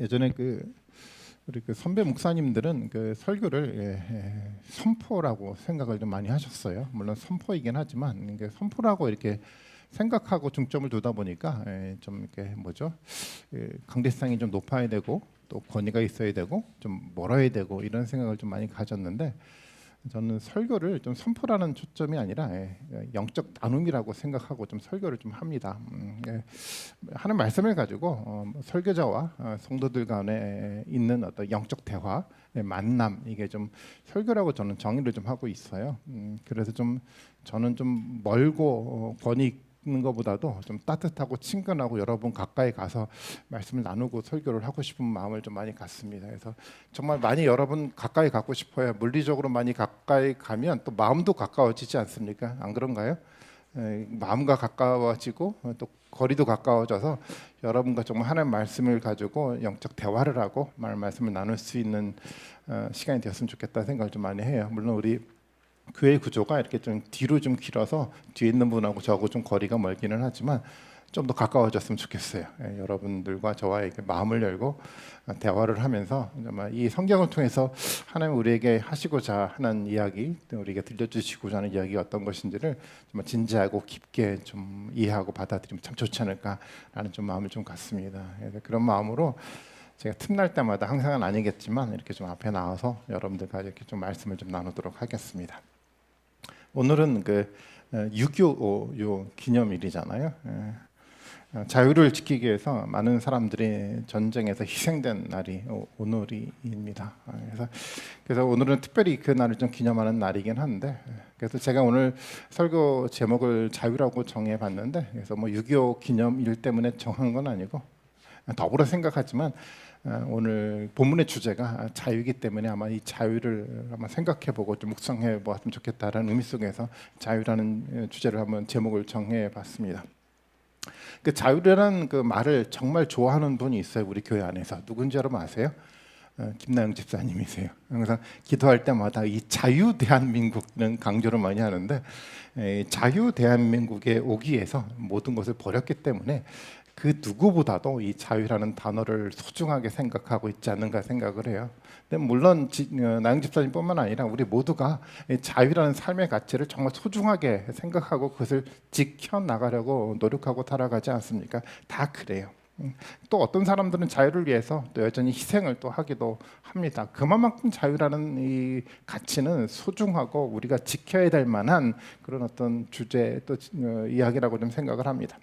예전에 우리 선배 목사님들은 설교를 선포라고 생각을 좀 많이 하셨어요. 물론 선포이긴 하지만 선포라고 이렇게 생각하고 중점을 두다 보니까 좀 이렇게 강대상이 좀 높아야 되고 또 권위가 있어야 되고 좀 멀어야 되고 이런 생각을 좀 많이 가졌는데, 저는 설교를 좀 선포라는 초점이 아니라 영적 나눔이라고 생각하고 좀 설교를 좀 합니다. 하는 말씀을 가지고 설교자와 성도들 간에 있는 어떤 영적 대화, 만남, 이게 좀 설교라고 저는 정의를 좀 하고 있어요. 그래서 저는 좀 멀고 권위 있는 것보다도 좀 따뜻하고 친근하고 여러분 가까이 가서 말씀을 나누고 설교를 하고 싶은 마음을 좀 많이 갖습니다. 그래서 정말 많이 여러분 가까이 가고 싶어요. 물리적으로 많이 가까이 가면 또 마음도 가까워지지 않습니까? 안 그런가요? 마음과 가까워지고 또 거리도 가까워져서 여러분과 정말 하나님 말씀을 가지고 영적 대화를 하고 말씀을 나눌 수 있는 시간이 되었으면 좋겠다는 생각을 좀 많이 해요. 물론 우리 교회 구조가 이렇게 좀 뒤로 좀 길어서 뒤에 있는 분하고 저하고 좀 거리가 멀기는 하지만 좀 더 가까워졌으면 좋겠어요. 여러분들과 저와 이렇게 마음을 열고 대화를 하면서 정말 이 성경을 통해서 하나님 우리에게 하시고자 하는 이야기, 우리에게 들려주시고자 하는 이야기가 어떤 것인지를 정말 진지하고 깊게 좀 이해하고 받아들이면 참 좋지 않을까라는 좀 마음을 좀 갖습니다. 그런 마음으로 제가 틈날 때마다, 항상은 아니겠지만 이렇게 좀 앞에 나와서 여러분들과 이렇게 좀 말씀을 좀 나누도록 하겠습니다. 오늘은 6.25 기념일이잖아요. 자유를 지키기 위해서 많은 사람들이 전쟁에서 희생된 날이 오늘입니다. 그래서 오늘은 특별히 그 날을 좀 기념하는 날이긴 한데, 그래서 제가 오늘 설교 제목을 자유라고 정해봤는데, 그래서 6.25 기념일 때문에 정한 건 아니고 더불어 생각하지만 오늘 본문의 주제가 자유이기 때문에 아마 이 자유를 한번 생각해보고 좀 묵상해보았으면 좋겠다라는 의미 속에서 자유라는 주제를 한번 제목을 정해봤습니다. 그 자유라는 그 말을 정말 좋아하는 분이 있어요, 우리 교회 안에서. 누군지 여러분 아세요? 김나영 집사님이세요. 항상 기도할 때마다 이 자유 대한민국은 강조를 많이 하는데, 자유 대한민국에 오기 위해서 모든 것을 버렸기 때문에 그 누구보다도 이 자유라는 단어를 소중하게 생각하고 있지 않는가 생각을 해요. 근데 물론 나영 집사님뿐만 아니라 우리 모두가 자유라는 삶의 가치를 정말 소중하게 생각하고 그것을 지켜나가려고 노력하고 살아가지 않습니까? 다 그래요. 또 어떤 사람들은 자유를 위해서 또 여전히 희생을 또 하기도 합니다. 그만큼 자유라는 이 가치는 소중하고 우리가 지켜야 될 만한 그런 어떤 주제 또 이야기라고 좀 생각을 합니다.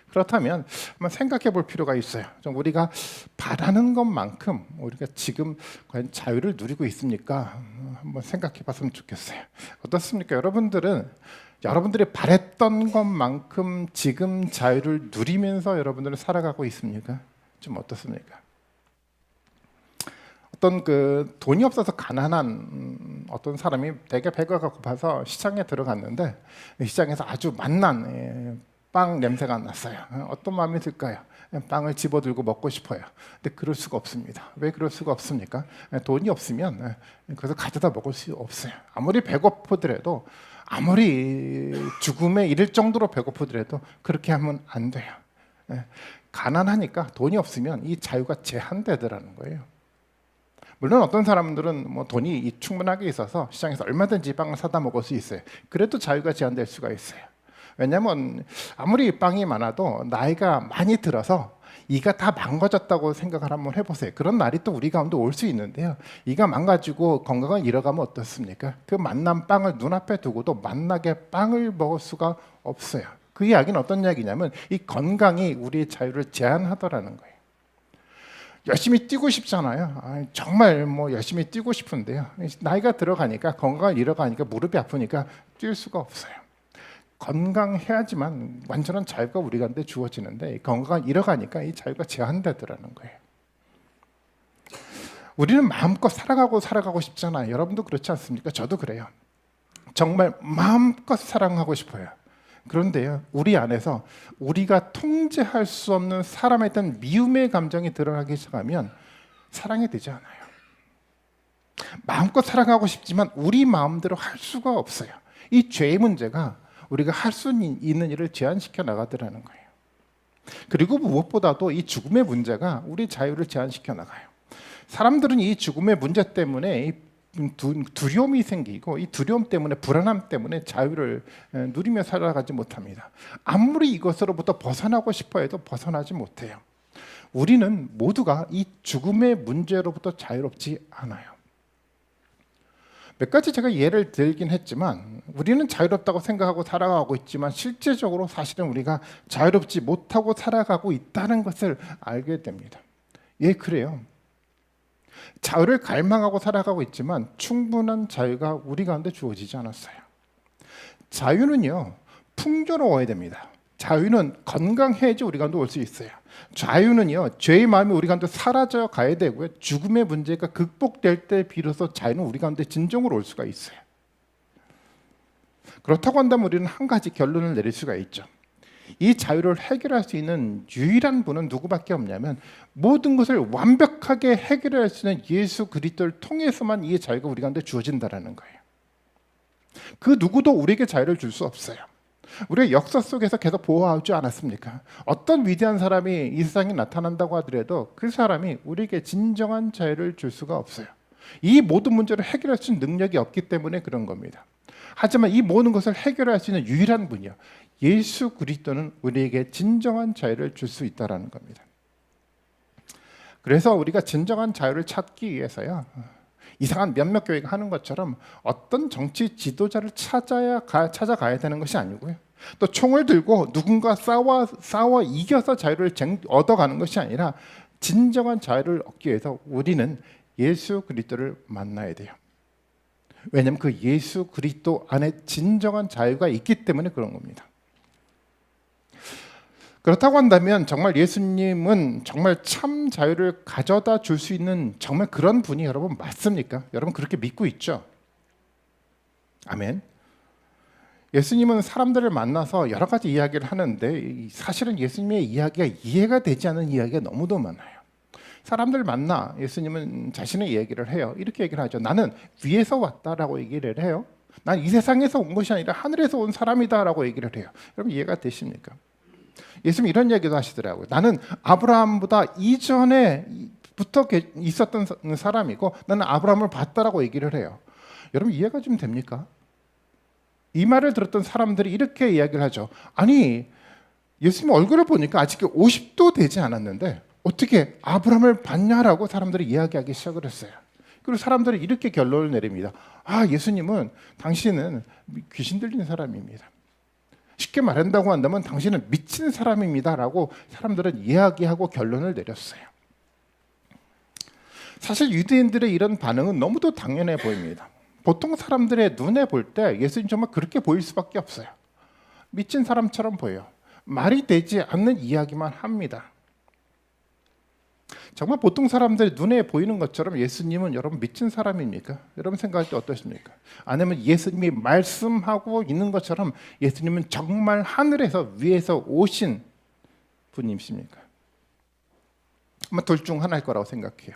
그렇다면 한번 생각해 볼 필요가 있어요. 좀 우리가 바라는 것만큼 우리가 지금 과연 자유를 누리고 있습니까? 한번 생각해 봤으면 좋겠어요. 어떻습니까? 여러분들이 바랬던 것만큼 지금 자유를 누리면서 여러분들은 살아가고 있습니까? 좀 어떻습니까? 어떤 돈이 없어서 가난한 어떤 사람이 되게 배가 고파서 시장에 들어갔는데, 시장에서 아주 맛난 빵 냄새가 났어요. 어떤 마음이 들까요? 빵을 집어들고 먹고 싶어요. 근데 그럴 수가 없습니다. 왜 그럴 수가 없습니까? 돈이 없으면 그래서 가져다 먹을 수 없어요. 아무리 배고프더라도, 아무리 죽음에 이를 정도로 배고프더라도 그렇게 하면 안 돼요. 가난하니까 돈이 없으면 이 자유가 제한되더라는 거예요. 물론 어떤 사람들은 돈이 충분하게 있어서 시장에서 얼마든지 빵을 사다 먹을 수 있어요. 그래도 자유가 제한될 수가 있어요. 왜냐하면 아무리 빵이 많아도 나이가 많이 들어서 이가 다 망가졌다고 생각을 한번 해보세요. 그런 날이 또 우리 가운데 올 수 있는데요, 이가 망가지고 건강을 잃어가면 어떻습니까? 그 맛난 빵을 눈앞에 두고도 맛나게 빵을 먹을 수가 없어요. 그 이야기는 어떤 이야기냐면 이 건강이 우리의 자유를 제한하더라는 거예요. 열심히 뛰고 싶잖아요. 정말 열심히 뛰고 싶은데요, 나이가 들어가니까, 건강을 잃어가니까, 무릎이 아프니까 뛸 수가 없어요. 건강해야지만 완전한 자유가 우리 가운데 주어지는데, 건강을 잃어가니까 이 자유가 제한되더라는 거예요. 우리는 마음껏 살아가고 싶잖아요. 여러분도 그렇지 않습니까? 저도 그래요. 정말 마음껏 사랑하고 싶어요. 그런데요, 우리 안에서 우리가 통제할 수 없는 사람에 대한 미움의 감정이 드러나기 시작하면 사랑이 되지 않아요. 마음껏 사랑하고 싶지만 우리 마음대로 할 수가 없어요. 이 죄의 문제가 우리가 할 수 있는 일을 제한시켜 나가더라는 거예요. 그리고 무엇보다도 이 죽음의 문제가 우리 자유를 제한시켜 나가요. 사람들은 이 죽음의 문제 때문에 두려움이 생기고 이 두려움 때문에 불안함 때문에 자유를 누리며 살아가지 못합니다. 아무리 이것으로부터 벗어나고 싶어 해도 벗어나지 못해요. 우리는 모두가 이 죽음의 문제로부터 자유롭지 않아요. 몇 가지 제가 예를 들긴 했지만 우리는 자유롭다고 생각하고 살아가고 있지만 실제적으로 사실은 우리가 자유롭지 못하고 살아가고 있다는 것을 알게 됩니다. 예, 그래요. 자유를 갈망하고 살아가고 있지만 충분한 자유가 우리 가운데 주어지지 않았어요. 자유는요, 풍요로워야 됩니다. 자유는 건강해야지 우리 가운데 올 수 있어요. 자유는요, 죄의 마음이 우리 가운데 사라져 가야 되고요, 죽음의 문제가 극복될 때 비로소 자유는 우리 가운데 진정으로 올 수가 있어요. 그렇다고 한다면 우리는 한 가지 결론을 내릴 수가 있죠. 이 자유를 해결할 수 있는 유일한 분은 누구밖에 없냐면 모든 것을 완벽하게 해결할 수 있는 예수 그리스도를 통해서만 이 자유가 우리 가운데 주어진다라는 거예요. 그 누구도 우리에게 자유를 줄 수 없어요. 우리가 역사 속에서 계속 보호하지 않았습니까? 어떤 위대한 사람이 이 세상에 나타난다고 하더라도 그 사람이 우리에게 진정한 자유를 줄 수가 없어요. 이 모든 문제를 해결할 수 있는 능력이 없기 때문에 그런 겁니다. 하지만 이 모든 것을 해결할 수 있는 유일한 분이요, 예수 그리스도는 우리에게 진정한 자유를 줄 수 있다라는 겁니다. 그래서 우리가 진정한 자유를 찾기 위해서요, 이상한 몇몇 교회가 하는 것처럼 어떤 정치 지도자를 찾아가야 되는 것이 아니고요, 또 총을 들고 누군가 싸워 이겨서 자유를 얻어가는 것이 아니라 진정한 자유를 얻기 위해서 우리는 예수 그리스도를 만나야 돼요. 왜냐하면 그 예수 그리스도 안에 진정한 자유가 있기 때문에 그런 겁니다. 그렇다고 한다면 정말 예수님은 정말 참 자유를 가져다 줄 수 있는 정말 그런 분이 여러분 맞습니까? 여러분 그렇게 믿고 있죠? 아멘. 예수님은 사람들을 만나서 여러 가지 이야기를 하는데 사실은 예수님의 이야기가 이해가 되지 않는 이야기가 너무도 많아요. 사람들 만나 예수님은 자신의 얘기를 해요. 이렇게 얘기를 하죠. 나는 위에서 왔다라고 얘기를 해요. 난 이 세상에서 온 것이 아니라 하늘에서 온 사람이다라고 얘기를 해요. 여러분 이해가 되십니까? 예수님 이런 얘기도 하시더라고요. 나는 아브라함보다 이전에부터 있었던 사람이고 나는 아브라함을 봤다라고 얘기를 해요. 여러분 이해가 좀 됩니까? 이 말을 들었던 사람들이 이렇게 이야기를 하죠. 아니, 예수님 얼굴을 보니까 아직 50도 되지 않았는데 어떻게 아브라함을 봤냐라고 사람들이 이야기하기 시작을 했어요. 그리고 사람들이 이렇게 결론을 내립니다. 아, 예수님은 당신은 귀신 들린 사람입니다. 쉽게 말한다고 한다면 당신은 미친 사람입니다라고 사람들은 이야기하고 결론을 내렸어요. 사실 유대인들의 이런 반응은 너무도 당연해 보입니다. 보통 사람들의 눈에 볼 때 예수님 정말 그렇게 보일 수밖에 없어요. 미친 사람처럼 보여요. 말이 되지 않는 이야기만 합니다. 정말 보통 사람들의 눈에 보이는 것처럼 예수님은 여러분 미친 사람입니까? 여러분 생각할 때 어떠십니까? 아니면 예수님이 말씀하고 있는 것처럼 예수님은 정말 하늘에서 위에서 오신 분이십니까? 아마 둘 중 하나일 거라고 생각해요.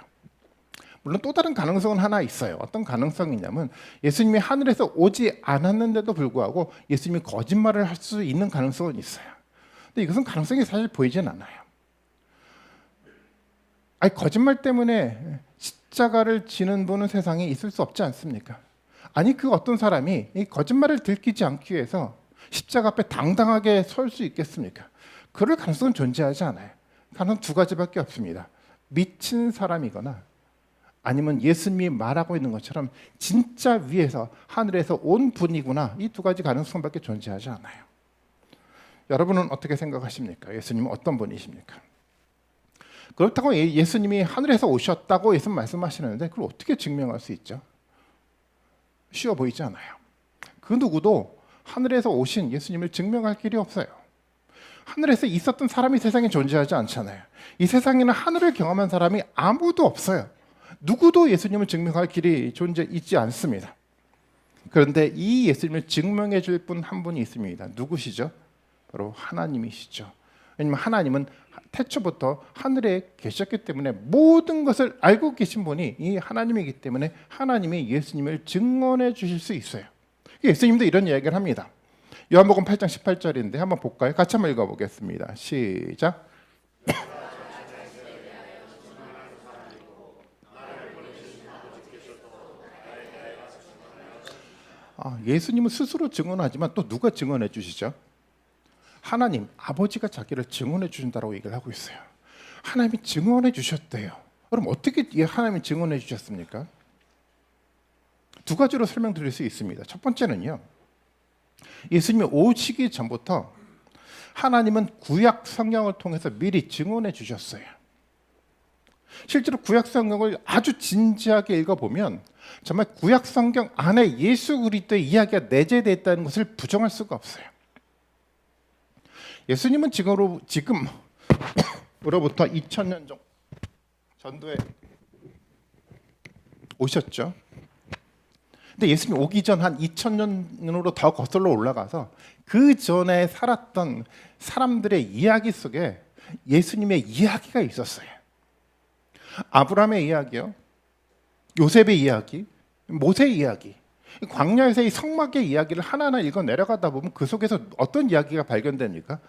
물론 또 다른 가능성은 하나 있어요. 어떤 가능성이냐면 예수님이 하늘에서 오지 않았는데도 불구하고 예수님이 거짓말을 할 수 있는 가능성은 있어요. 근데 이것은 가능성이 사실 보이진 않아요. 아니, 거짓말 때문에 십자가를 지는 분은 세상에 있을 수 없지 않습니까? 아니, 그 어떤 사람이 이 거짓말을 들키지 않기 위해서 십자가 앞에 당당하게 설 수 있겠습니까? 그럴 가능성은 존재하지 않아요. 가능성 두 가지밖에 없습니다. 미친 사람이거나 아니면 예수님이 말하고 있는 것처럼 진짜 위에서 하늘에서 온 분이구나, 이 두 가지 가능성밖에 존재하지 않아요. 여러분은 어떻게 생각하십니까? 예수님은 어떤 분이십니까? 그렇다고 예수님이 하늘에서 오셨다고 예수님 말씀하시는데 그걸 어떻게 증명할 수 있죠? 쉬워 보이지 않아요. 그 누구도 하늘에서 오신 예수님을 증명할 길이 없어요. 하늘에서 있었던 사람이 세상에 존재하지 않잖아요. 이 세상에는 하늘을 경험한 사람이 아무도 없어요. 누구도 예수님을 증명할 길이 있지 않습니다. 그런데 이 예수님을 증명해 줄 분 한 분이 있습니다. 누구시죠? 바로 하나님이시죠. 왜냐하면 하나님은 태초부터 하늘에 계셨기 때문에 모든 것을 알고 계신 분이 이 하나님이기 때문에 하나님이 예수님을 증언해 주실 수 있어요. 예수님도 이런 이야기를 합니다. 요한복음 8장 18절인데 한번 볼까요? 같이 한번 읽어보겠습니다. 시작. 예수님은 스스로 증언하지만 또 누가 증언해 주시죠? 하나님, 아버지가 자기를 증언해 주신다고 얘기를 하고 있어요. 하나님이 증언해 주셨대요. 그럼 어떻게 하나님이 증언해 주셨습니까? 두 가지로 설명드릴 수 있습니다. 첫 번째는요, 예수님이 오시기 전부터 하나님은 구약 성경을 통해서 미리 증언해 주셨어요. 실제로 구약 성경을 아주 진지하게 읽어보면 정말 구약 성경 안에 예수 그리스도의 이야기가 내재되어 있다는 것을 부정할 수가 없어요. 예수님은 지금으로부터 2000년 전도에 오셨죠. 근데 예수님이 오기 전 한 2000년으로 더 거슬러 올라가서 그 전에 살았던 사람들의 이야기 속에 예수님의 이야기가 있었어요. 아브라함의 이야기요, 요셉의 이야기, 모세의 이야기, 광야에서의 성막의 이야기를 하나하나 읽어 내려가다 보면 그 속에서 어떤 이야기가 발견됩니까?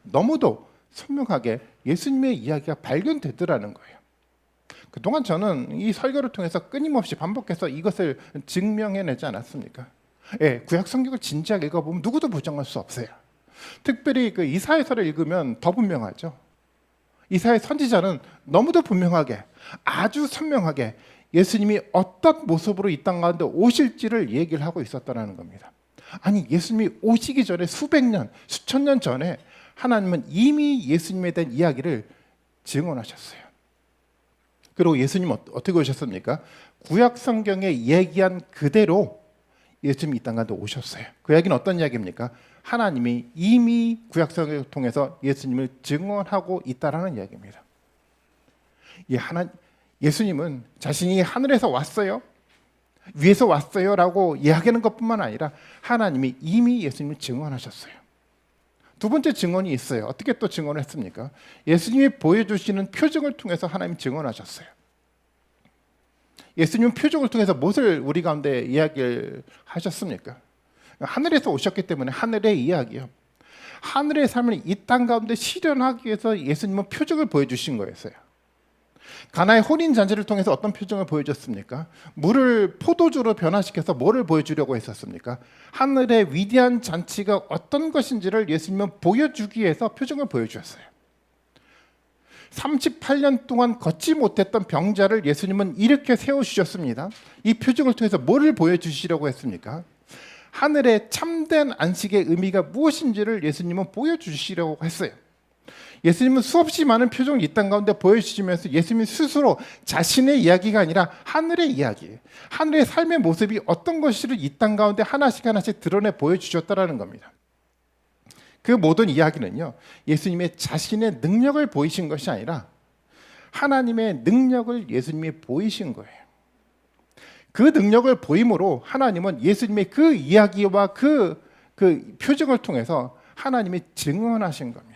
너무도 선명하게 예수님의 이야기가 발견되더라는 거예요. 그동안 저는 이 설교를 통해서 끊임없이 반복해서 이것을 증명해내지 않았습니까? 예, 구약 성경을 진지하게 읽어보면 누구도 부정할 수 없어요. 특별히 그 이사야서를 읽으면 더 분명하죠. 이사야 선지자는 너무도 분명하게, 아주 선명하게 예수님이 어떤 모습으로 이 땅 가운데 오실지를 얘기를 하고 있었다는 겁니다. 아니, 예수님이 오시기 전에 수백 년, 수천 년 전에 하나님은 이미 예수님에 대한 이야기를 증언하셨어요. 그리고 예수님은 어떻게 오셨습니까? 구약 성경에 얘기한 그대로 예수님이 이 땅 가운데 오셨어요. 그 이야기는 어떤 이야기입니까? 하나님이 이미 구약 성경을 통해서 예수님을 증언하고 있다라는 이야기입니다. 예수님은 자신이 하늘에서 왔어요, 위에서 왔어요 라고 이야기하는 것뿐만 아니라 하나님이 이미 예수님을 증언하셨어요. 두 번째 증언이 있어요. 어떻게 또 증언을 했습니까? 예수님이 보여주시는 표정을 통해서 하나님 증언하셨어요. 예수님은 표정을 통해서 무엇을 우리 가운데 이야기를 하셨습니까? 하늘에서 오셨기 때문에 하늘의 이야기요, 하늘의 삶을 이 땅 가운데 실현하기 위해서 예수님은 표정을 보여주신 거였어요. 가나의 혼인 잔치를 통해서 어떤 표정을 보여줬습니까? 물을 포도주로 변화시켜서 뭐를 보여주려고 했었습니까? 하늘의 위대한 잔치가 어떤 것인지를 예수님은 보여주기 위해서 표정을 보여주었어요. 38년 동안 걷지 못했던 병자를 예수님은 이렇게 세워주셨습니다. 이 표정을 통해서 뭐를 보여주시려고 했습니까? 하늘의 참된 안식의 의미가 무엇인지를 예수님은 보여주시려고 했어요. 예수님은 수없이 많은 표정을 이 땅 가운데 보여주시면서 예수님 스스로 자신의 이야기가 아니라 하늘의 이야기, 하늘의 삶의 모습이 어떤 것인지를 이 땅 가운데 하나씩 하나씩 드러내 보여주셨다는 겁니다. 그 모든 이야기는요, 예수님의 자신의 능력을 보이신 것이 아니라 하나님의 능력을 예수님이 보이신 거예요. 그 능력을 보임으로 하나님은 예수님의 그 이야기와 그 표정을 통해서 하나님이 증언하신 겁니다.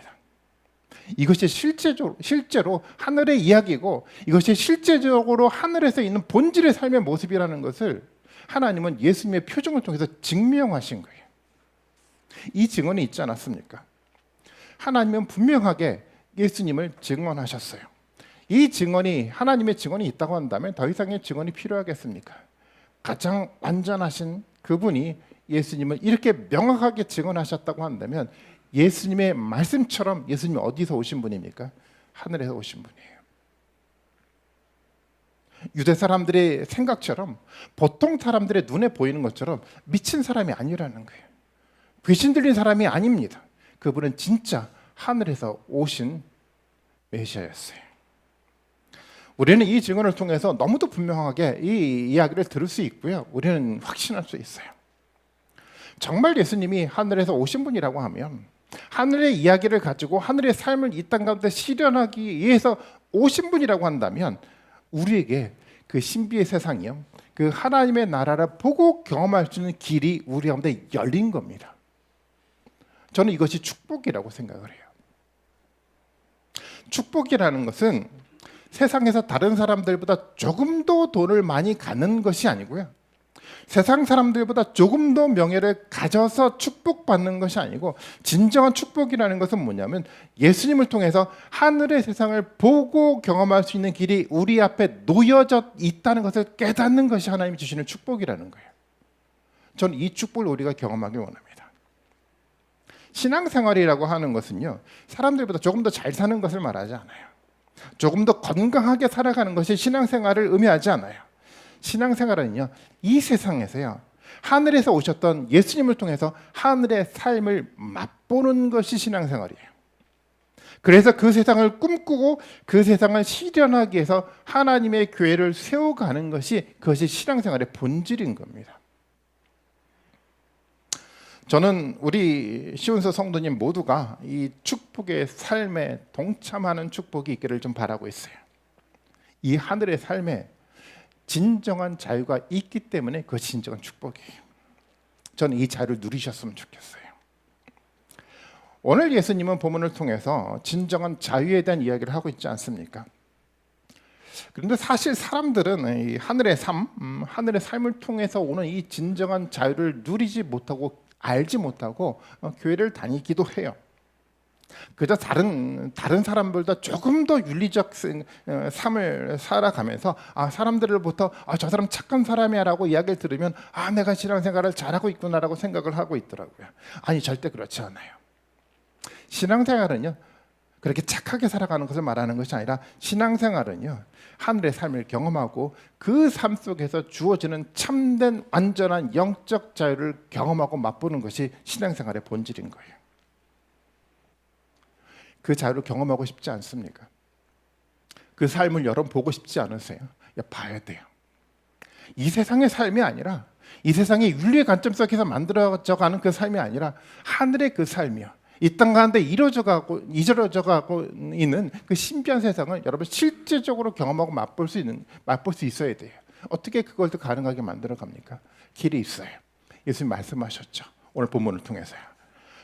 이것이 실제로 하늘의 이야기고, 이것이 실제적으로 하늘에서 있는 본질의 삶의 모습이라는 것을 하나님은 예수님의 표정을 통해서 증명하신 거예요. 이 증언이 있지 않았습니까? 하나님은 분명하게 예수님을 증언하셨어요. 이 증언이, 하나님의 증언이 있다고 한다면 더 이상의 증언이 필요하겠습니까? 가장 완전하신 그분이 예수님을 이렇게 명확하게 증언하셨다고 한다면 예수님의 말씀처럼 예수님이 어디서 오신 분입니까? 하늘에서 오신 분이에요. 유대 사람들의 생각처럼, 보통 사람들의 눈에 보이는 것처럼 미친 사람이 아니라는 거예요. 귀신 들린 사람이 아닙니다. 그분은 진짜 하늘에서 오신 메시아였어요. 우리는 이 증언을 통해서 너무도 분명하게 이 이야기를 들을 수 있고요, 우리는 확신할 수 있어요. 정말 예수님이 하늘에서 오신 분이라고 하면, 하늘의 이야기를 가지고 하늘의 삶을 이 땅 가운데 실현하기 위해서 오신 분이라고 한다면 우리에게 그 신비의 세상이요, 그 하나님의 나라를 보고 경험할 수 있는 길이 우리 가운데 열린 겁니다. 저는 이것이 축복이라고 생각을 해요. 축복이라는 것은 세상에서 다른 사람들보다 조금 더 돈을 많이 갖는 것이 아니고요, 세상 사람들보다 조금 더 명예를 가져서 축복받는 것이 아니고, 진정한 축복이라는 것은 뭐냐면 예수님을 통해서 하늘의 세상을 보고 경험할 수 있는 길이 우리 앞에 놓여져 있다는 것을 깨닫는 것이 하나님이 주시는 축복이라는 거예요. 저는 이 축복을 우리가 경험하기 원합니다. 신앙생활이라고 하는 것은요, 사람들보다 조금 더 잘 사는 것을 말하지 않아요. 조금 더 건강하게 살아가는 것이 신앙생활을 의미하지 않아요. 신앙생활은요, 이 세상에서요, 하늘에서 오셨던 예수님을 통해서 하늘의 삶을 맛보는 것이 신앙생활이에요. 그래서 그 세상을 꿈꾸고 그 세상을 실현하기 위해서 하나님의 교회를 세워가는 것이, 그것이 신앙생활의 본질인 겁니다. 저는 우리 시온서 성도님 모두가 이 축복의 삶에 동참하는 축복이 있기를 좀 바라고 있어요. 이 하늘의 삶에 진정한 자유가 있기 때문에 그것이 진정한 축복이에요. 저는 이 자유를 누리셨으면 좋겠어요. 오늘 예수님은 본문을 통해서 진정한 자유에 대한 이야기를 하고 있지 않습니까? 그런데 사실 사람들은 이 하늘의 삶을 통해서 오는 이 진정한 자유를 누리지 못하고 알지 못하고 교회를 다니기도 해요. 그저 다른 사람들보다 조금 더 윤리적 삶을 살아가면서 사람들로부터 저 사람 착한 사람이야라고 이야기를 들으면 내가 신앙생활을 잘하고 있구나라고 생각을 하고 있더라고요. 아니, 절대 그렇지 않아요. 신앙생활은요, 그렇게 착하게 살아가는 것을 말하는 것이 아니라, 신앙생활은요, 하늘의 삶을 경험하고 그 삶 속에서 주어지는 참된 완전한 영적 자유를 경험하고 맛보는 것이 신앙생활의 본질인 거예요. 그 자유를 경험하고 싶지 않습니까? 그 삶을 여러분 보고 싶지 않으세요? 봐야 돼요. 이 세상의 삶이 아니라, 이 세상의 윤리의 관점 속에서 만들어져가는 그 삶이 아니라 하늘의 그 삶이요, 이 땅 가운데 이루어져 가고 있는 그 신비한 세상을 여러분 실제적으로 경험하고 맛볼 수 있어야 돼요. 어떻게 그걸 더 가능하게 만들어 갑니까? 길이 있어요. 예수님 말씀하셨죠. 오늘 본문을 통해서요.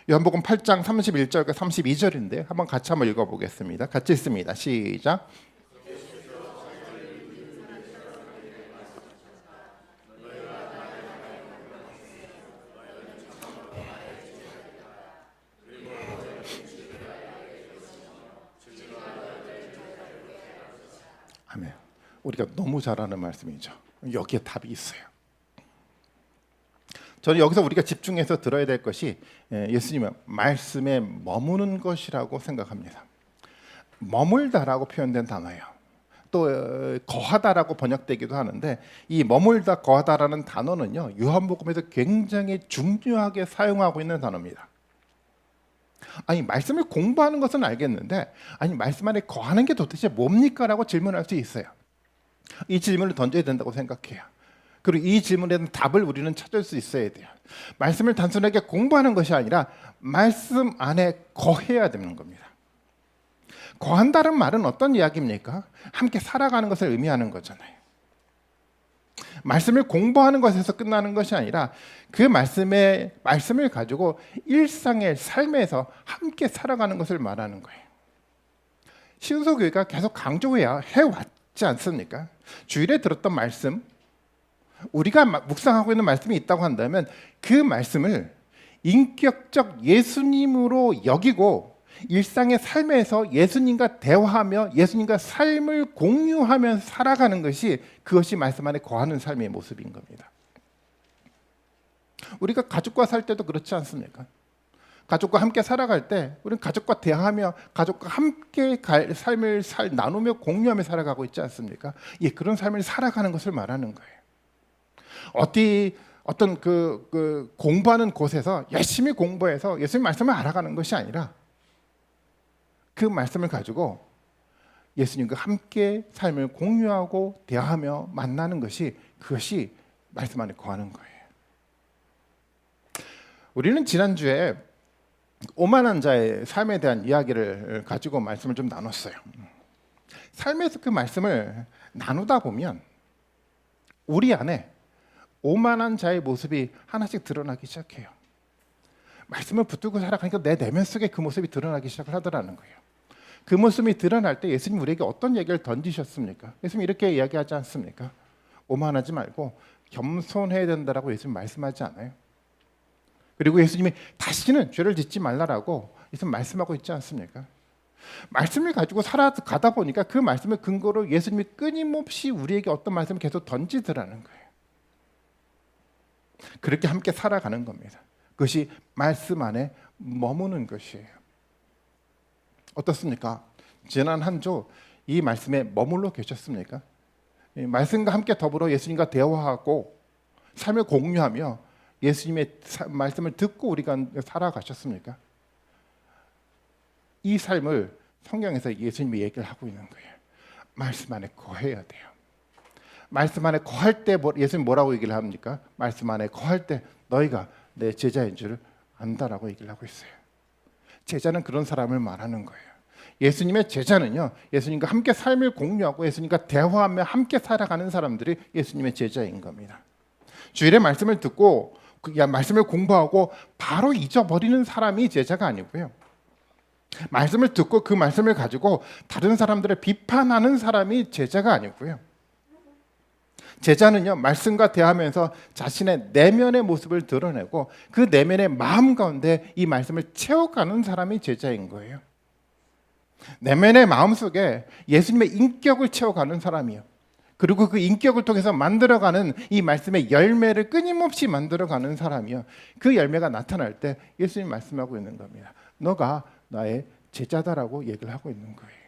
요한복음 8장 31절과 32절인데 한번 같이 한번 읽어보겠습니다. 같이 읽습니다. 시작. 아멘. 우리가 너무 잘 아는 말씀이죠. 여기에 답이 있어요. 저는 여기서 우리가 집중해서 들어야 될 것이 예수님의 말씀에 머무는 것이라고 생각합니다. 머물다라고 표현된 단어예요. 또 거하다라고 번역되기도 하는데, 이 머물다, 거하다라는 단어는요, 요한복음에서 굉장히 중요하게 사용하고 있는 단어입니다. 아니, 말씀을 공부하는 것은 알겠는데, 아니, 말씀 안에 거하는 게 도대체 뭡니까? 라고 질문할 수 있어요. 이 질문을 던져야 된다고 생각해요. 그리고 이 질문에 대한 답을 우리는 찾을 수 있어야 돼요. 말씀을 단순하게 공부하는 것이 아니라 말씀 안에 거해야 되는 겁니다. 거한다는 말은 어떤 이야기입니까? 함께 살아가는 것을 의미하는 거잖아요. 말씀을 공부하는 것에서 끝나는 것이 아니라 그 말씀을 가지고 일상의 삶에서 함께 살아가는 것을 말하는 거예요. 시온서 교회가 계속 강조해야 해왔지 않습니까? 주일에 들었던 말씀, 우리가 묵상하고 있는 말씀이 있다고 한다면 그 말씀을 인격적 예수님으로 여기고 일상의 삶에서 예수님과 대화하며 예수님과 삶을 공유하면서 살아가는 것이, 그것이 말씀 안에 거하는 삶의 모습인 겁니다. 우리가 가족과 살 때도 그렇지 않습니까? 가족과 함께 살아갈 때 우리는 가족과 대화하며 가족과 함께 삶을 나누며 공유하며 살아가고 있지 않습니까? 그런 삶을 살아가는 것을 말하는 거예요. 어떤 공부하는 곳에서 열심히 공부해서 예수님 말씀을 알아가는 것이 아니라 그 말씀을 가지고 예수님과 함께 삶을 공유하고 대화하며 만나는 것이, 그것이 말씀 안에 거하는 거예요. 우리는 지난주에 오만한 자의 삶에 대한 이야기를 가지고 말씀을 좀 나눴어요. 삶에서 그 말씀을 나누다 보면 우리 안에 오만한 자의 모습이 하나씩 드러나기 시작해요. 말씀을 붙들고 살아가니까 내 내면 속에 그 모습이 드러나기 시작을 하더라는 거예요. 그 모습이 드러날 때 예수님 우리에게 어떤 얘기를 던지셨습니까? 예수님 이렇게 이야기하지 않습니까? 오만하지 말고 겸손해야 된다라고 예수님 말씀하지 않아요. 그리고 예수님이 다시는 죄를 짓지 말라라고 예수님 말씀하고 있지 않습니까? 말씀을 가지고 살아가다 보니까 그 말씀을 근거로 예수님이 끊임없이 우리에게 어떤 말씀을 계속 던지더라는 거예요. 그렇게 함께 살아가는 겁니다. 그것이 말씀 안에 머무는 것이에요. 어떻습니까? 지난 한 주 이 말씀에 머물러 계셨습니까? 이 말씀과 함께 더불어 예수님과 대화하고 삶을 공유하며 예수님의 말씀을 듣고 우리가 살아가셨습니까? 이 삶을 성경에서 예수님이 얘기를 하고 있는 거예요. 말씀 안에 거해야 돼요. 말씀 안에 거할 때 예수님 뭐라고 얘기를 합니까? 말씀 안에 거할 때 너희가 내 제자인 줄 안다라고 얘기를 하고 있어요. 제자는 그런 사람을 말하는 거예요. 예수님의 제자는요, 예수님과 함께 삶을 공유하고 예수님과 대화하며 함께 살아가는 사람들이 예수님의 제자인 겁니다. 주일에 말씀을 듣고 말씀을 공부하고 바로 잊어버리는 사람이 제자가 아니고요. 말씀을 듣고 그 말씀을 가지고 다른 사람들을 비판하는 사람이 제자가 아니고요. 제자는요, 말씀과 대하면서 자신의 내면의 모습을 드러내고 그 내면의 마음 가운데 이 말씀을 채워가는 사람이 제자인 거예요. 내면의 마음 속에 예수님의 인격을 채워가는 사람이요. 그리고 그 인격을 통해서 만들어가는 이 말씀의 열매를 끊임없이 만들어가는 사람이요. 그 열매가 나타날 때 예수님이 말씀하고 있는 겁니다. 너가 나의 제자다라고 얘기를 하고 있는 거예요.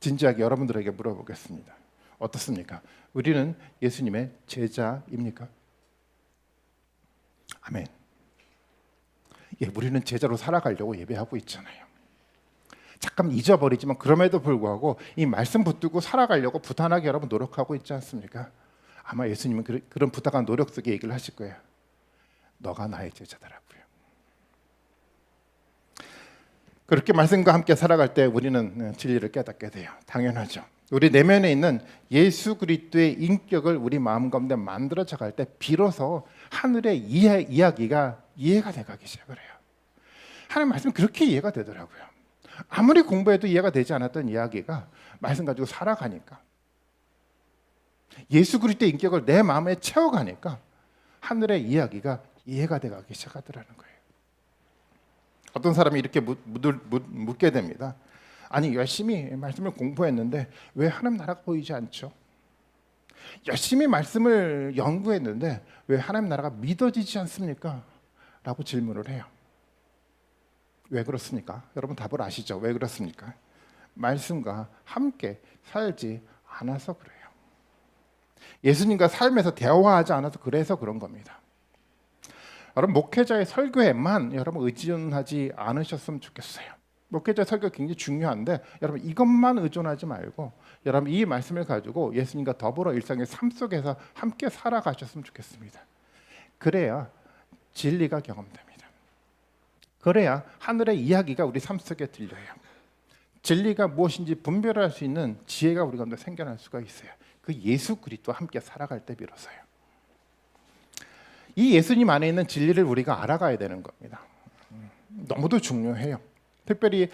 진지하게 여러분들에게 물어보겠습니다. 어떻습니까? 우리는 예수님의 제자입니까? 아멘. 예, 우리는 제자로 살아가려고 예배하고 있잖아요. 잠깐 잊어버리지만 그럼에도 불구하고 이 말씀 붙들고 살아가려고 부단하게 여러분 노력하고 있지 않습니까? 아마 예수님은 그런 부단한 노력 속에 얘기를 하실 거예요. 너가 나의 제자다라고요. 그렇게 말씀과 함께 살아갈 때 우리는 진리를 깨닫게 돼요. 당연하죠. 우리 내면에 있는 예수 그리스도의 인격을 우리 마음 가운데 만들어져 갈 때 비로소 하늘의 이야기가 이해가 돼가기 시작을 해요. 하나님 말씀이 그렇게 이해가 되더라고요. 아무리 공부해도 이해가 되지 않았던 이야기가 말씀 가지고 살아가니까, 예수 그리스도의 인격을 내 마음에 채워가니까 하늘의 이야기가 이해가 돼가기 시작하더라는 거예요. 어떤 사람이 이렇게 묻게 됩니다. 아니, 열심히 말씀을 공부했는데 왜 하나님 나라가 보이지 않죠? 열심히 말씀을 연구했는데 왜 하나님 나라가 믿어지지 않습니까? 라고 질문을 해요. 왜 그렇습니까? 여러분 답을 아시죠? 왜 그렇습니까? 말씀과 함께 살지 않아서 그래요. 예수님과 삶에서 대화하지 않아서 그래서 그런 겁니다. 여러분, 목회자의 설교에만 여러분 의존하지 않으셨으면 좋겠어요. 목회자의 설교 굉장히 중요한데 여러분 이것만 의존하지 말고 여러분 이 말씀을 가지고 예수님과 더불어 일상의 삶 속에서 함께 살아가셨으면 좋겠습니다. 그래야 진리가 경험됩니다. 그래야 하늘의 이야기가 우리 삶 속에 들려요. 진리가 무엇인지 분별할 수 있는 지혜가 우리 가운데 생겨날 수가 있어요. 그 예수 그리스도와 함께 살아갈 때 비로소요. 이 예수님 안에 있는 진리를 우리가 알아가야 되는 겁니다. 너무도 중요해요. 특별히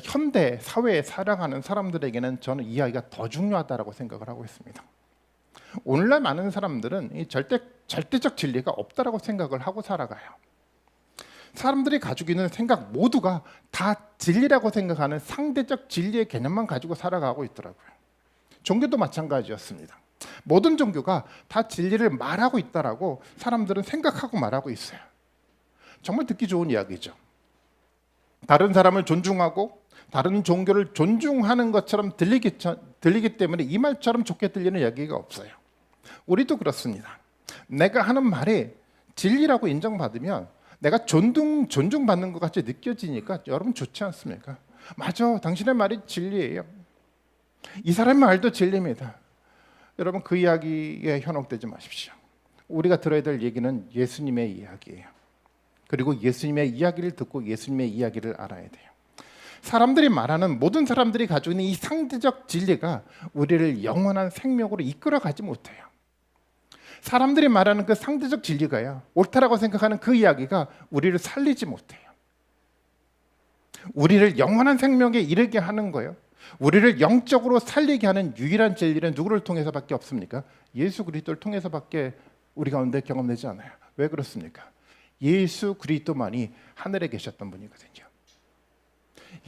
현대 사회에 살아가는 사람들에게는 저는 이 이야기가 더 중요하다고 생각을 하고 있습니다. 오늘날 많은 사람들은 이 절대적 진리가 없다라고 생각을 하고 살아가요. 사람들이 가지고 있는 생각 모두가 다 진리라고 생각하는 상대적 진리의 개념만 가지고 살아가고 있더라고요. 종교도 마찬가지였습니다. 모든 종교가 다 진리를 말하고 있다라고 사람들은 생각하고 말하고 있어요. 정말 듣기 좋은 이야기죠. 다른 사람을 존중하고 다른 종교를 존중하는 것처럼 들리기 때문에 이 말처럼 좋게 들리는 이야기가 없어요. 우리도 그렇습니다. 내가 하는 말이 진리라고 인정받으면 내가 존중받는 것 같이 느껴지니까 여러분 좋지 않습니까? 맞아, 당신의 말이 진리예요. 이 사람의 말도 진리입니다. 여러분 그 이야기에 현혹되지 마십시오. 우리가 들어야 될 얘기는 예수님의 이야기예요. 그리고 예수님의 이야기를 듣고 예수님의 이야기를 알아야 돼요. 사람들이 말하는 모든 사람들이 가지고 있는 이 상대적 진리가 우리를 영원한 생명으로 이끌어가지 못해요. 사람들이 말하는 그 상대적 진리가요, 옳다라고 생각하는 그 이야기가 우리를 살리지 못해요. 우리를 영원한 생명에 이르게 하는 거예요. 우리를 영적으로 살리게 하는 유일한 진리는 누구를 통해서밖에 없습니까? 예수 그리스도를 통해서밖에 우리 가운데 경험되지 않아요. 왜 그렇습니까? 예수 그리스도만이 하늘에 계셨던 분이거든요.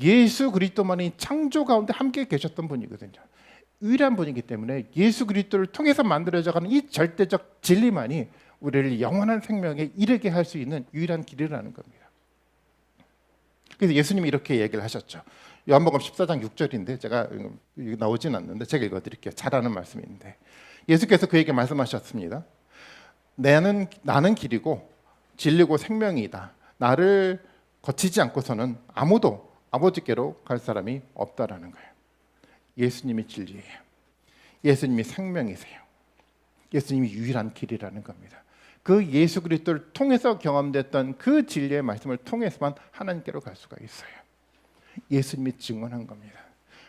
예수 그리스도만이 창조 가운데 함께 계셨던 분이거든요. 유일한 분이기 때문에 예수 그리스도를 통해서 만들어져가는 이 절대적 진리만이 우리를 영원한 생명에 이르게 할 수 있는 유일한 길이라는 겁니다. 그래서 예수님이 이렇게 얘기를 하셨죠. 요한복음 14장 6절인데 제가 나오진 않는데 제가 읽어드릴게요. 잘 아는 말씀인데 예수께서 그에게 말씀하셨습니다. 나는 길이고 진리고 생명이다. 나를 거치지 않고서는 아무도 아버지께로 갈 사람이 없다라는 거예요. 예수님이 진리예요. 예수님이 생명이세요. 예수님이 유일한 길이라는 겁니다. 그 예수 그리스도를 통해서 경험됐던 그 진리의 말씀을 통해서만 하나님께로 갈 수가 있어요. 예수님이 증언한 겁니다.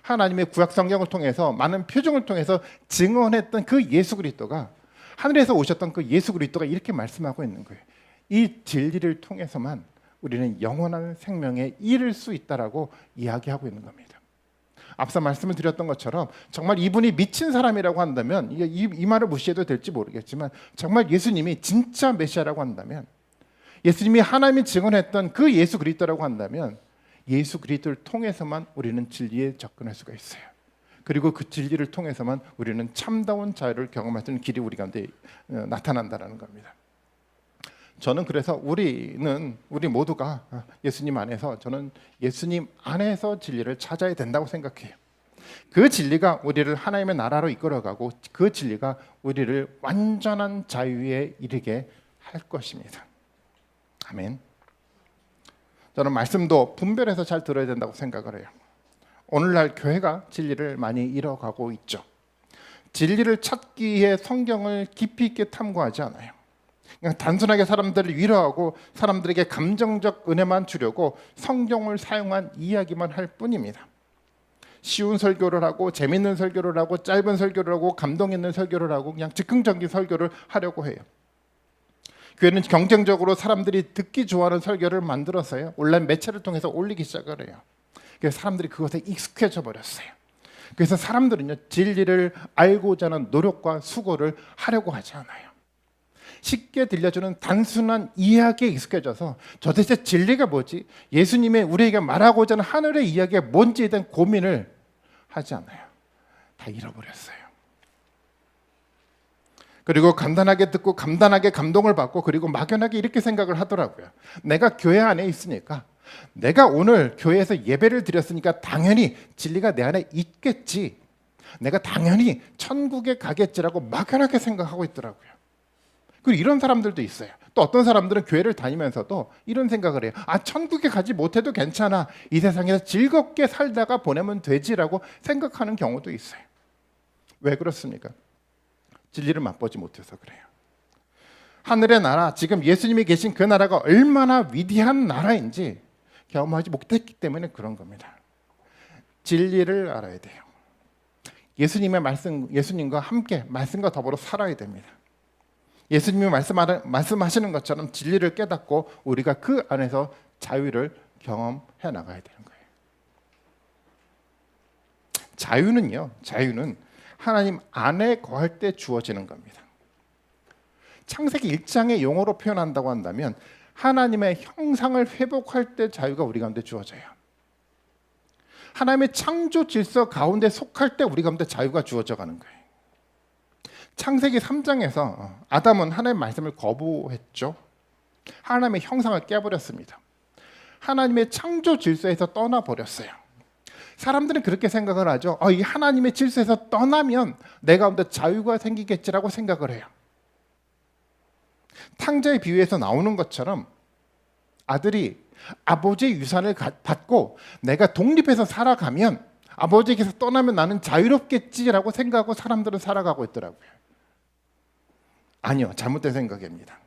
하나님의 구약 성경을 통해서 많은 표정을 통해서 증언했던 그 예수 그리스도가 하늘에서 오셨던 그 예수 그리스도가 이렇게 말씀하고 있는 거예요. 이 진리를 통해서만 우리는 영원한 생명에 이를 수 있다라고 이야기하고 있는 겁니다. 앞서 말씀을 드렸던 것처럼 정말 이분이 미친 사람이라고 한다면 이 말을 무시해도 될지 모르겠지만 정말 예수님이 진짜 메시아라고 한다면 예수님이 하나님이 증언했던 그 예수 그리스도라고 한다면 예수 그리스도를 통해서만 우리는 진리에 접근할 수가 있어요. 그리고 그 진리를 통해서만 우리는 참다운 자유를 경험할 수 있는 길이 우리 가운데 나타난다는 겁니다. 저는 그래서 우리 모두가 예수님 안에서 저는 예수님 안에서 진리를 찾아야 된다고 생각해요. 그 진리가 우리를 하나님의 나라로 이끌어가고 그 진리가 우리를 완전한 자유에 이르게 할 것입니다. 아멘. 저는 말씀도 분별해서 잘 들어야 된다고 생각을 해요. 오늘날 교회가 진리를 많이 잃어가고 있죠. 진리를 찾기 위해 성경을 깊이 있게 탐구하지 않아요. 그냥 단순하게 사람들을 위로하고 사람들에게 감정적 은혜만 주려고 성경을 사용한 이야기만 할 뿐입니다. 쉬운 설교를 하고 재밌는 설교를 하고 짧은 설교를 하고 감동 있는 설교를 하고 그냥 즉흥적인 설교를 하려고 해요. 교회는 경쟁적으로 사람들이 듣기 좋아하는 설교를 만들어서요 온라인 매체를 통해서 올리기 시작을 해요. 그래서 사람들이 그것에 익숙해져 버렸어요. 그래서 사람들은요 진리를 알고자 하는 노력과 수고를 하려고 하지 않아요. 쉽게 들려주는 단순한 이야기에 익숙해져서 도대체 진리가 뭐지? 예수님의 우리에게 말하고자 하는 하늘의 이야기가 뭔지에 대한 고민을 하지 않아요. 다 잃어버렸어요. 그리고 간단하게 듣고 간단하게 감동을 받고 그리고 막연하게 이렇게 생각을 하더라고요. 내가 교회 안에 있으니까 내가 오늘 교회에서 예배를 드렸으니까 당연히 진리가 내 안에 있겠지. 내가 당연히 천국에 가겠지라고 막연하게 생각하고 있더라고요. 그리고 이런 사람들도 있어요. 또 어떤 사람들은 교회를 다니면서도 이런 생각을 해요. 천국에 가지 못해도 괜찮아. 이 세상에서 즐겁게 살다가 보내면 되지라고 생각하는 경우도 있어요. 왜 그렇습니까? 진리를 맛보지 못해서 그래요. 하늘의 나라, 지금 예수님이 계신 그 나라가 얼마나 위대한 나라인지 경험하지 못했기 때문에 그런 겁니다. 진리를 알아야 돼요. 예수님의 말씀, 예수님과 함께 말씀과 더불어 살아야 됩니다. 예수님이 말씀하시는 것처럼 진리를 깨닫고 우리가 그 안에서 자유를 경험해 나가야 되는 거예요. 자유는 하나님 안에 거할 때 주어지는 겁니다. 창세기 1장의 용어로 표현한다고 한다면 하나님의 형상을 회복할 때 자유가 우리 가운데 주어져요. 하나님의 창조 질서 가운데 속할 때 우리 가운데 자유가 주어져 가는 거예요. 창세기 3장에서 아담은 하나님의 말씀을 거부했죠. 하나님의 형상을 깨버렸습니다. 하나님의 창조 질서에서 떠나버렸어요. 사람들은 그렇게 생각을 하죠. 이 하나님의 질서에서 떠나면 내 가운데 자유가 생기겠지라고 생각을 해요. 탕자의 비유에서 나오는 것처럼 아들이 아버지의 유산을 받고 내가 독립해서 살아가면 아버지에게서 떠나면 나는 자유롭겠지라고 생각하고 사람들은 살아가고 있더라고요. 아니요, 잘못된 생각입니다.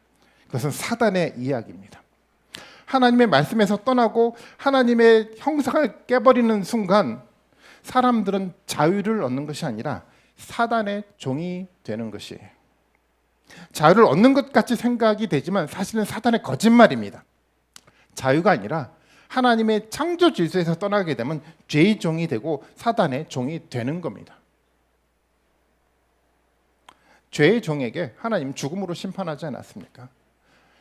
그것은 사단의 이야기입니다. 하나님의 말씀에서 떠나고 하나님의 형상을 깨버리는 순간 사람들은 자유를 얻는 것이 아니라 사단의 종이 되는 것이에요. 자유를 얻는 것 같이 생각이 되지만 사실은 사단의 거짓말입니다. 자유가 아니라 하나님의 창조 질서에서 떠나게 되면 죄의 종이 되고 사단의 종이 되는 겁니다. 죄의 종에게 하나님 죽음으로 심판하지 않았습니까?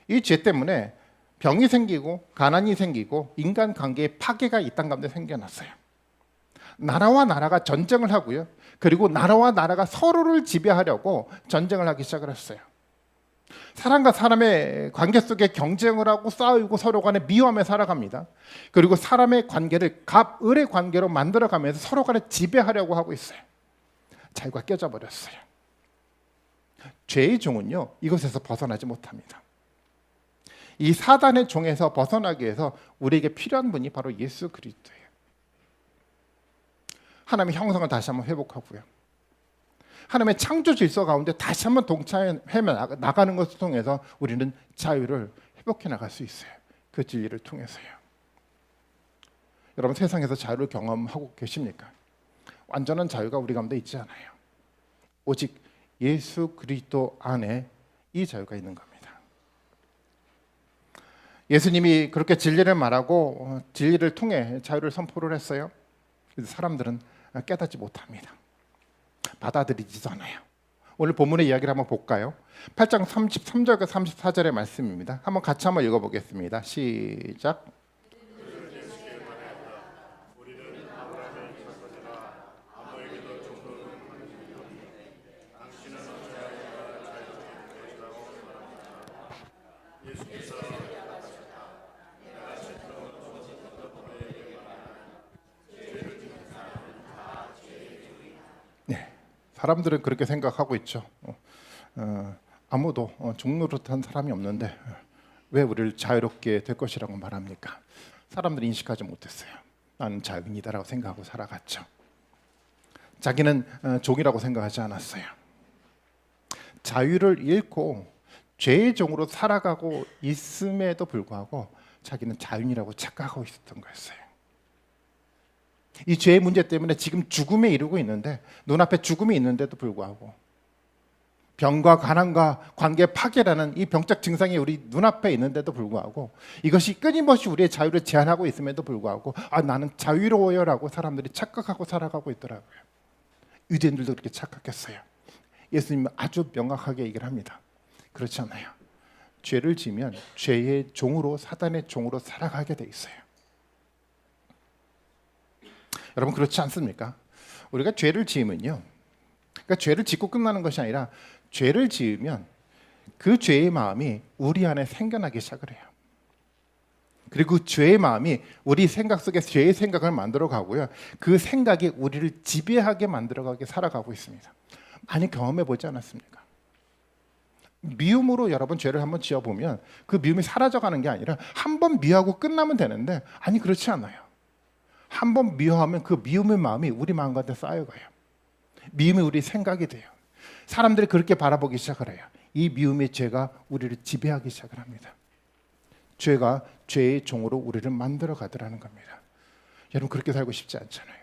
이 죄 때문에 병이 생기고 가난이 생기고 인간관계의 파괴가 이 땅 가운데 생겨났어요. 나라와 나라가 전쟁을 하고요. 그리고 나라와 나라가 서로를 지배하려고 전쟁을 하기 시작을 했어요. 사람과 사람의 관계 속에 경쟁을 하고 싸우고 서로 간에 미워하며 살아갑니다. 그리고 사람의 관계를 갑을의 관계로 만들어가면서 서로 간에 지배하려고 하고 있어요. 자유가 깨져버렸어요. 죄의 종은요, 이것에서 벗어나지 못합니다. 이 사단의 종에서 벗어나기 위해서 우리에게 필요한 분이 바로 예수 그리스도예요. 하나님의 형상을 다시 한번 회복하고요. 하나님의 창조 질서 가운데 다시 한번 동참해 나가는 것을 통해서 우리는 자유를 회복해 나갈 수 있어요. 그 진리를 통해서요. 여러분, 세상에서 자유를 경험하고 계십니까? 완전한 자유가 우리 가운데 있지 않아요. 오직 예수 그리스도 안에 이 자유가 있는 겁니다. 예수님이 그렇게 진리를 말하고 진리를 통해 자유를 선포를 했어요. 그래서 사람들은 깨닫지 못합니다. 받아들이지도 않아요. 오늘 본문의 이야기를 한번 볼까요? 8장 33절과 34절의 말씀입니다. 한번 같이 한번 읽어보겠습니다. 시작. 사람들은 그렇게 생각하고 있죠. 아무도 종노릇한 사람이 없는데 왜 우리를 자유롭게 될 것이라고 말합니까? 사람들이 인식하지 못했어요. 나는 자유인이다라고 생각하고 살아갔죠. 자기는 종이라고 생각하지 않았어요. 자유를 잃고 죄의 종으로 살아가고 있음에도 불구하고 자기는 자유인이라고 착각하고 있었던 거였어요. 이 죄의 문제 때문에 지금 죽음에 이르고 있는데, 눈앞에 죽음이 있는데도 불구하고, 병과 가난과 관계 파괴라는 이 병적 증상이 우리 눈앞에 있는데도 불구하고, 이것이 끊임없이 우리의 자유를 제한하고 있음에도 불구하고, 나는 자유로워요라고 사람들이 착각하고 살아가고 있더라고요. 유대인들도 그렇게 착각했어요. 예수님은 아주 명확하게 얘기를 합니다. 그렇지 않아요. 죄를 지면 죄의 종으로, 사단의 종으로 살아가게 돼 있어요. 여러분, 그렇지 않습니까? 우리가 죄를 지으면요, 그러니까 죄를 짓고 끝나는 것이 아니라 죄를 지으면 그 죄의 마음이 우리 안에 생겨나기 시작을 해요. 그리고 그 죄의 마음이 우리 생각 속에 죄의 생각을 만들어 가고요, 그 생각이 우리를 지배하게 만들어가게 살아가고 있습니다. 많이 경험해 보지 않았습니까? 미움으로 여러분 죄를 한번 지어보면 그 미움이 사라져가는 게 아니라 한 번 미워하고 끝나면 되는데, 아니, 그렇지 않아요. 한 번 미워하면 그 미움의 마음이 우리 마음 가운데 쌓여가요. 미움이 우리 생각이 돼요. 사람들이 그렇게 바라보기 시작을 해요. 이 미움의 죄가 우리를 지배하기 시작을 합니다. 죄가 죄의 종으로 우리를 만들어 가더라는 겁니다. 여러분, 그렇게 살고 싶지 않잖아요.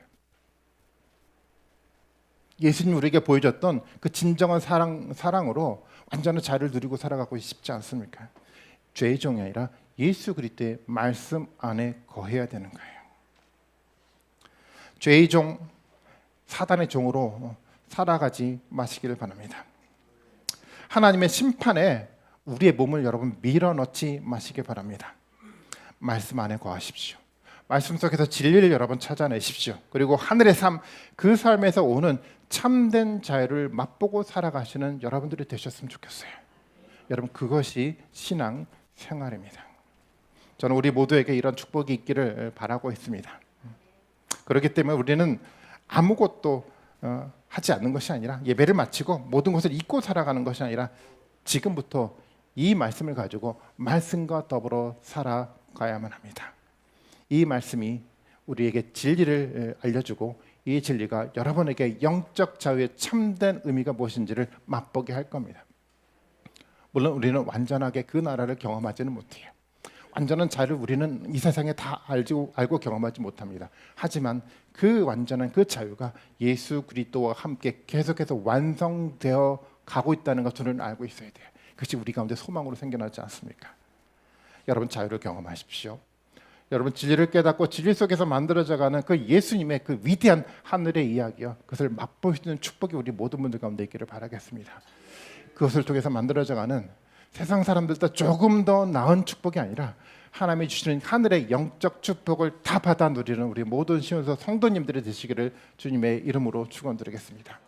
예수님 우리에게 보여줬던 그 진정한 사랑으로 완전한 자유를 누리고 살아가고 싶지 않습니까? 죄의 종이 아니라 예수 그리스도의 말씀 안에 거해야 되는 거예요. 죄의 종, 사단의 종으로 살아가지 마시기를 바랍니다. 하나님의 심판에 우리의 몸을 여러분 밀어넣지 마시기 바랍니다. 말씀 안에 거하십시오. 말씀 속에서 진리를 여러분 찾아내십시오. 그리고 하늘의 삶, 그 삶에서 오는 참된 자유를 맛보고 살아가시는 여러분들이 되셨으면 좋겠어요. 여러분, 그것이 신앙 생활입니다. 저는 우리 모두에게 이런 축복이 있기를 바라고 있습니다. 그렇기 때문에 우리는 아무것도 하지 않는 것이 아니라, 예배를 마치고 모든 것을 잊고 살아가는 것이 아니라 지금부터 이 말씀을 가지고 말씀과 더불어 살아가야만 합니다. 이 말씀이 우리에게 진리를 알려주고, 이 진리가 여러분에게 영적 자유의 참된 의미가 무엇인지를 맛보게 할 겁니다. 물론 우리는 완전하게 그 나라를 경험하지는 못해요. 완전한 자유를 우리는 이 세상에 다 알고 경험하지 못합니다. 하지만 그 완전한 그 자유가 예수 그리스도와 함께 계속해서 완성되어 가고 있다는 것을 알고 있어야 돼요. 그것이 우리 가운데 소망으로 생겨나지 않습니까? 여러분, 자유를 경험하십시오. 여러분 진리를 깨닫고 진리 속에서 만들어져가는 그 예수님의 그 위대한 하늘의 이야기요. 그것을 맛볼 수 있는 축복이 우리 모든 분들 가운데 있기를 바라겠습니다. 그것을 통해서 만들어져가는 세상 사람들보다 조금 더 나은 축복이 아니라 하나님이 주시는 하늘의 영적 축복을 다 받아 누리는 우리 모든 시온서 성도님들이 되시기를 주님의 이름으로 축원드리겠습니다.